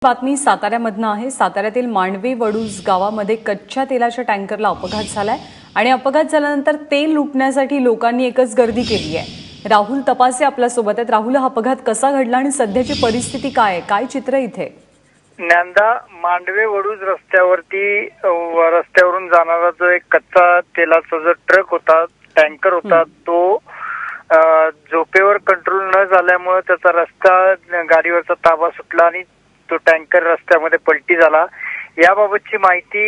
बातमी साताऱ्यामधनं आहे। साताऱ्यातील मांडवे वडूज गावामध्ये कच्च्या तेलाच्या टँकरला अपघात झालाय आणि अपघात झाल्यानंतर तेल लुटण्यासाठी लोकांनी एकच गर्दी केली आहे। राहुल तपासे आपल्या सोबत आहेत। राहुल, हा अपघात कसा घडला आणि सध्याची परिस्थिती काय आहे, काय चित्र इथे? नांदा मांडवे वडूज रस्त्यावरून जाणारा जो एक कच्चा तेलाचा जो ट्रक होता, टँकर होता, तो झोपेवर कंट्रोल न झाल्यामुळे त्याचा गाडीवरचा ताबा सुटला आणि तो टँकर रस्त्यामध्ये पलटी झाला। याबाबतची माहिती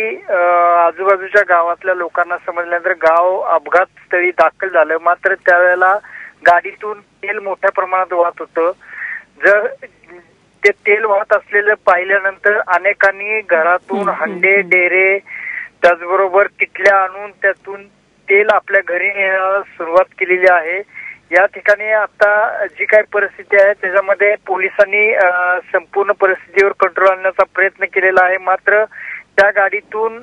आजूबाजूच्या गावातल्या लोकांना समजल्यानंतर गाव अपघात स्थळी दाखल झालं। मात्र त्यावेळेला गाडीतून तेल मोठ्या प्रमाणात वाहत होतं। जर ते तेल वाहत असलेलं पाहिल्यानंतर अनेकांनी घरातून हंडे डेरे त्याचबरोबर किटल्या आणून त्यातून तेल आपल्या घरी नेण्याला सुरुवात केलेली आहे। या ठिकाणी आता जी काही परिस्थिती आहे त्याच्यामध्ये पोलिसांनी संपूर्ण परिस्थितीवर कंट्रोल आणण्याचा प्रयत्न केलेला आहे। मात्र त्या गाडीतून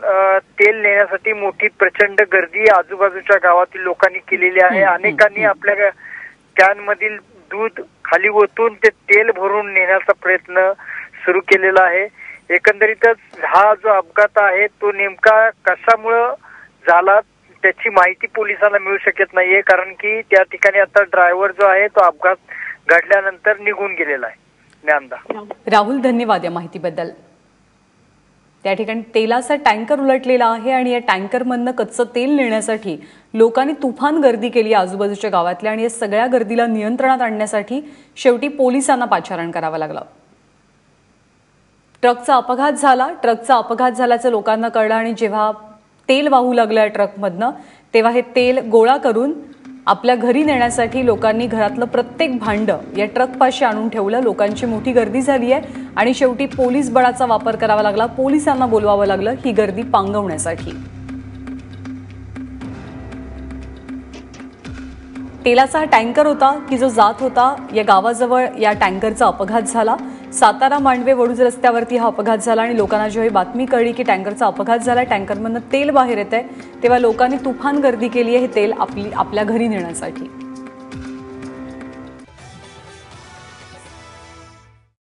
तेल नेण्यासाठी मोठी प्रचंड गर्दी आजूबाजूच्या गावातील लोकांनी केलेली आहे। अनेकांनी आपल्या कॅनमधील दूध खाली ओतून ते तेल भरून नेण्याचा प्रयत्न सुरू केलेला आहे। एकंदरीतच हा जो अपघात आहे तो नेमका कशामुळे झाला त्याची माहिती पोलिसांना मिळू शकत नाहीये, कारण की त्या ठिकाणी आता ड्रायव्हर जो आहे तो अपघात घडल्यानंतर निघून गेलेला आहे। ज्ञानदा राहुल, धन्यवाद या माहितीबद्दल। त्या ठिकाणी तेलाचा टँकर उलटलेला आहे आणि या टँकरमधनं कच्चं तेल नेण्यासाठी लोकांनी तुफान गर्दी केली आजूबाजूच्या गावातल्या, आणि या सगळ्या गर्दीला नियंत्रणात आणण्यासाठी शेवटी पोलिसांना पाचारण करावं लागलं। ट्रकचा अपघात झाल्याचं लोकांना कळलं आणि जेव्हा तेल वाहू लागलं ट्रकमधनं तेव्हा हे तेल गोळा करून आपल्या घरी नेण्यासाठी लोकांनी घरातलं प्रत्येक भांडं या ट्रकपाशी आणून ठेवलं। लोकांची मोठी गर्दी झाली आहे आणि शेवटी पोलीस बळाचा वापर करावा लागला, पोलिसांना बोलवावं लागलं ही गर्दी पांगवण्यासाठी। तेलाचा हा टँकर होता की जो जात होता या गावाजवळ, या टँकरचा अपघात झाला। सातारा मांडवे वडूज रस्त्यावरती हा अपघात झाला आणि लोकांना जेव्हा बातमी कळली की टँकरचा अपघात झाला, टँकरमधनं तेल बाहेर येतंय, तेव्हा लोकांनी तुफान गर्दी केली आहे हे तेल आपल्या घरी नेण्यासाठी।